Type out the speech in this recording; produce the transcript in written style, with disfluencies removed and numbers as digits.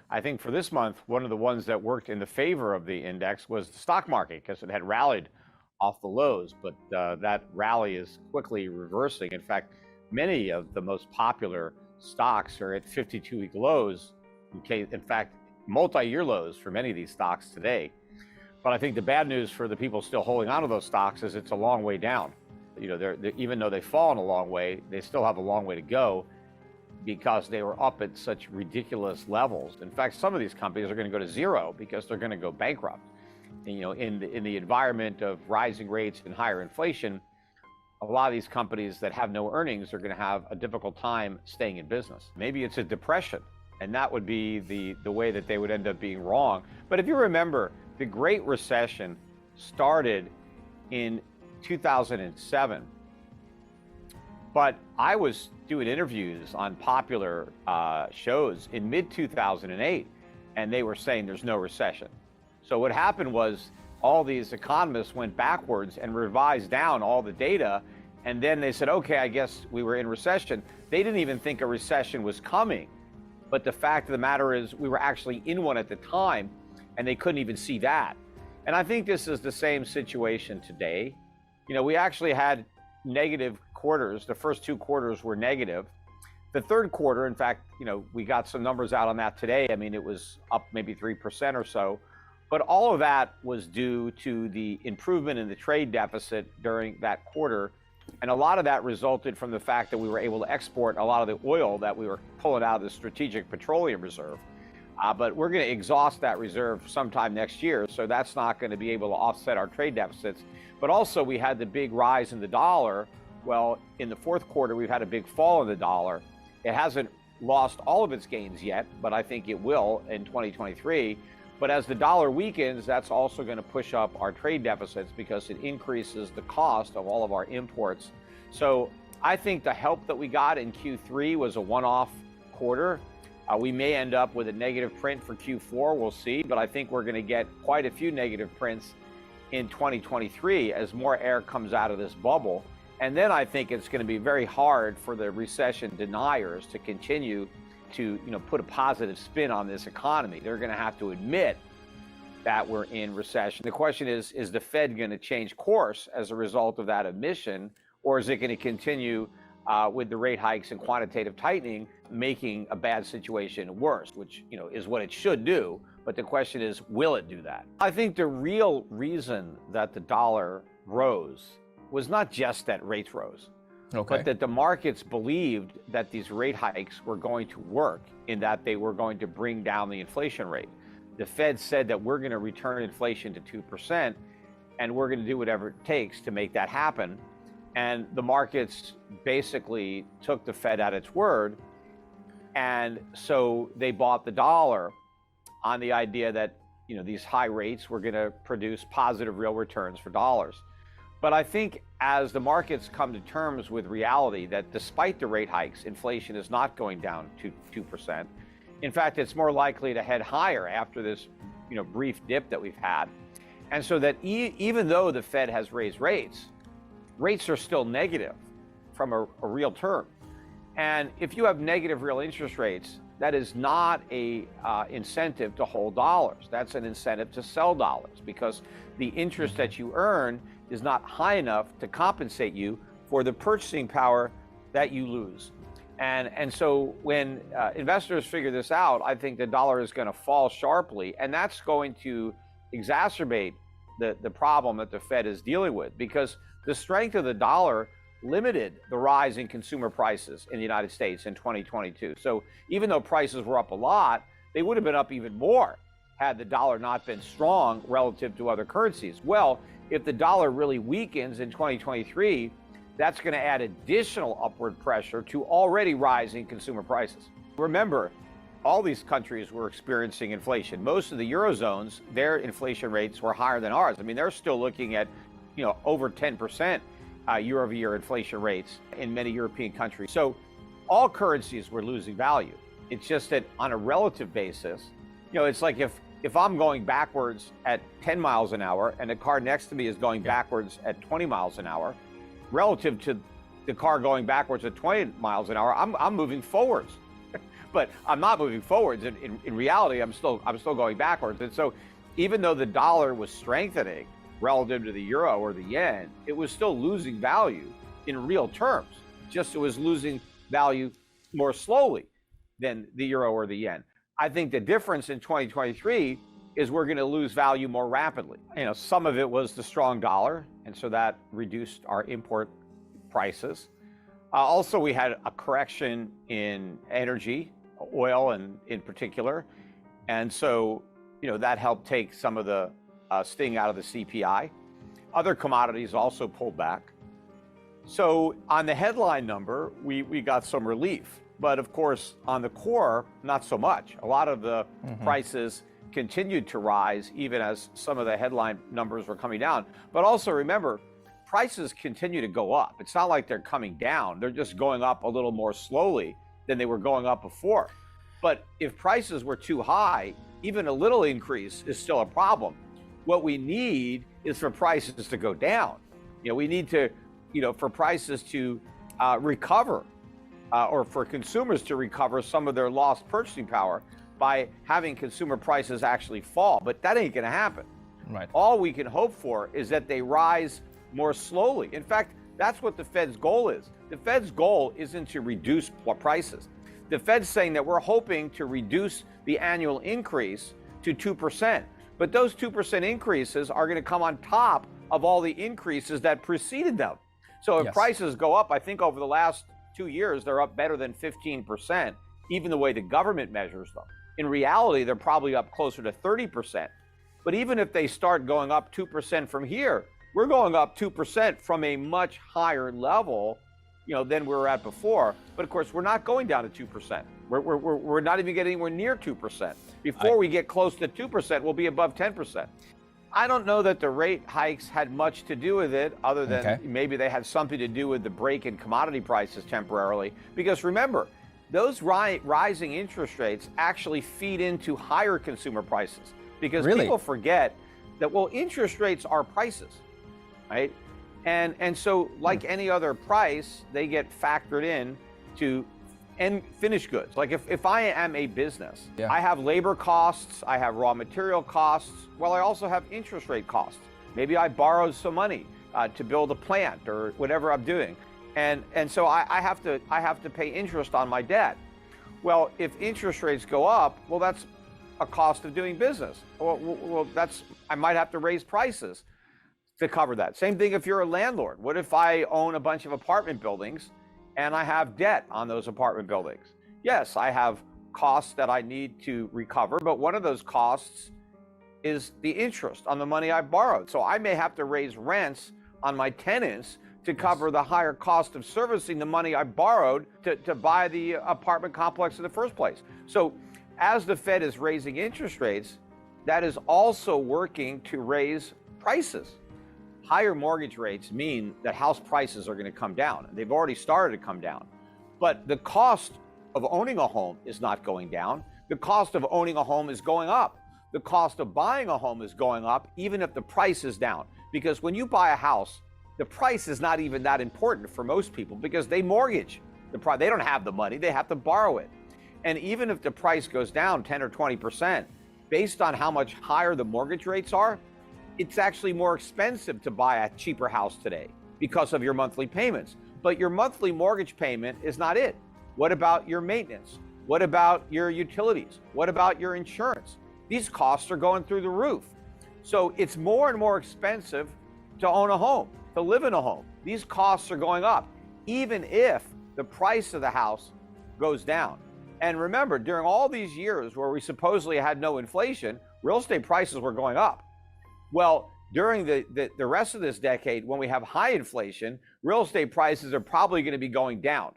I think for this month, one of the ones that worked in the favor of the index was the stock market because it had rallied off the lows, but that rally is quickly reversing. In fact, many of the most popular stocks are at 52-week lows. In fact, multi-year lows for many of these stocks today. But I think the bad news for the people still holding on to those stocks is it's a long way down. Even though they've fallen a long way, they still have a long way to go because they were up at such ridiculous levels. In fact, some of these companies are going to go to zero because they're going to go bankrupt. And, in the environment of rising rates and higher inflation, a lot of these companies that have no earnings are going to have a difficult time staying in business. Maybe it's a depression, and that would be the way that they would end up being wrong. But if you remember, the Great Recession started in 2007. But I was doing interviews on popular shows in mid-2008, and they were saying there's no recession. So what happened was all these economists went backwards and revised down all the data, and then they said, okay, I guess we were in recession. They didn't even think a recession was coming. But the fact of the matter is we were actually in one at the time, and they couldn't even see that. And I think this is the same situation today. We actually had negative quarters. The first two quarters were negative. The third quarter, in fact, we got some numbers out on that today. I mean, it was up maybe 3% or so. But all of that was due to the improvement in the trade deficit during that quarter. And a lot of that resulted from the fact that we were able to export a lot of the oil that we were pulling out of the Strategic Petroleum Reserve. But we're going to exhaust that reserve sometime next year, so that's not going to be able to offset our trade deficits. But also, we had the big rise in the dollar. Well, in the fourth quarter, we've had a big fall in the dollar. It hasn't lost all of its gains yet, but I think it will in 2023. But as the dollar weakens, that's also going to push up our trade deficits because it increases the cost of all of our imports. So I think the help that we got in Q3 was a one-off quarter. We may end up with a negative print for Q4, we'll see, but I think we're going to get quite a few negative prints in 2023 as more air comes out of this bubble. And then I think it's going to be very hard for the recession deniers to continue to put a positive spin on this economy. They're going to have to admit that we're in recession. The question is the Fed going to change course as a result of that admission, or is it going to continue with the rate hikes and quantitative tightening, making a bad situation worse, which is what it should do. But the question is, will it do that? I think the real reason that the dollar rose was not just that rates rose, but that the markets believed that these rate hikes were going to work, in that they were going to bring down the inflation rate. The Fed said that we're going to return inflation to 2%, and we're going to do whatever it takes to make that happen. And the markets basically took the Fed at its word. And so they bought the dollar on the idea that, these high rates were going to produce positive real returns for dollars. But I think as the markets come to terms with reality that despite the rate hikes, inflation is not going down to 2%. In fact, it's more likely to head higher after this, brief dip that we've had. And so that even though the Fed has raised rates are still negative from a real term. And if you have negative real interest rates, that is not a incentive to hold dollars. That's an incentive to sell dollars, because the interest that you earn is not high enough to compensate you for the purchasing power that you lose. And so when investors figure this out, I think the dollar is going to fall sharply, and that's going to exacerbate the problem that the Fed is dealing with, because the strength of the dollar limited the rise in consumer prices in the United States in 2022. So even though prices were up a lot, they would have been up even more had the dollar not been strong relative to other currencies. Well, if the dollar really weakens in 2023, that's going to add additional upward pressure to already rising consumer prices. Remember, all these countries were experiencing inflation. Most of the Eurozones, their inflation rates were higher than ours. I mean, they're still looking at, over 10% year-over-year inflation rates in many European countries. So all currencies were losing value. It's just that on a relative basis, it's like if I'm going backwards at 10 miles an hour and the car next to me is going backwards at 20 miles an hour, relative to the car going backwards at 20 miles an hour, I'm moving forwards. but I'm not moving forwards. In reality, I'm still going backwards. And so even though the dollar was strengthening relative to the euro or the yen, it was still losing value in real terms. Just it was losing value more slowly than the euro or the yen. I think the difference in 2023 is we're going to lose value more rapidly. Some of it was the strong dollar, and so that reduced our import prices. Also, we had a correction in energy, oil in particular, and so that helped take some of the sting out of the CPI. Other commodities also pulled back. So on the headline number, we got some relief. But of course, on the core, not so much. A lot of the prices continued to rise, even as some of the headline numbers were coming down. But also remember, prices continue to go up. It's not like they're coming down. They're just going up a little more slowly than they were going up before. But if prices were too high, even a little increase is still a problem. What we need is for prices to go down. We need to, for prices to recover. Or for consumers to recover some of their lost purchasing power by having consumer prices actually fall. But that ain't going to happen. Right. All we can hope for is that they rise more slowly. In fact, that's what the Fed's goal is. The Fed's goal isn't to reduce prices. The Fed's saying that we're hoping to reduce the annual increase to 2%. But those 2% increases are going to come on top of all the increases that preceded them. So if prices go up, I think over the last 2 years, they're up better than 15%, even the way the government measures them. In reality, they're probably up closer to 30%. But even if they start going up 2% from here, we're going up 2% from a much higher level, than we were at before. But of course, we're not going down to 2%. We're not even getting anywhere near 2%. Before we get close to 2%, we'll be above 10%. I don't know that the rate hikes had much to do with it, other than maybe they had something to do with the break in commodity prices temporarily. Because remember, those rising interest rates actually feed into higher consumer prices. Because people forget that, interest rates are prices, right? And so like any other price, they get factored in to finished goods. Like if I am a business, I have labor costs, I have raw material costs. Well, I also have interest rate costs. Maybe I borrowed some money to build a plant or whatever I'm doing. And so I have to pay interest on my debt. Well, if interest rates go up, well, that's a cost of doing business. Well, I might have to raise prices to cover that. Same thing if you're a landlord. What if I own a bunch of apartment buildings and I have debt on those apartment buildings? Yes, I have costs that I need to recover, but one of those costs is the interest on the money I borrowed. So I may have to raise rents on my tenants to cover the higher cost of servicing the money I borrowed to buy the apartment complex in the first place. So as the Fed is raising interest rates, that is also working to raise prices. Higher mortgage rates mean that house prices are going to come down. They've already started to come down. But the cost of owning a home is not going down. The cost of owning a home is going up. The cost of buying a home is going up, even if the price is down. Because when you buy a house, the price is not even that important for most people because they mortgage the price. They don't have the money, they have to borrow it. And even if the price goes down 10 or 20%, based on how much higher the mortgage rates are, it's actually more expensive to buy a cheaper house today because of your monthly payments. But your monthly mortgage payment is not it. What about your maintenance? What about your utilities? What about your insurance? These costs are going through the roof. So it's more and more expensive to own a home, to live in a home. These costs are going up, even if the price of the house goes down. And remember, during all these years where we supposedly had no inflation, real estate prices were going up. Well, during the rest of this decade, when we have high inflation, real estate prices are probably going to be going down.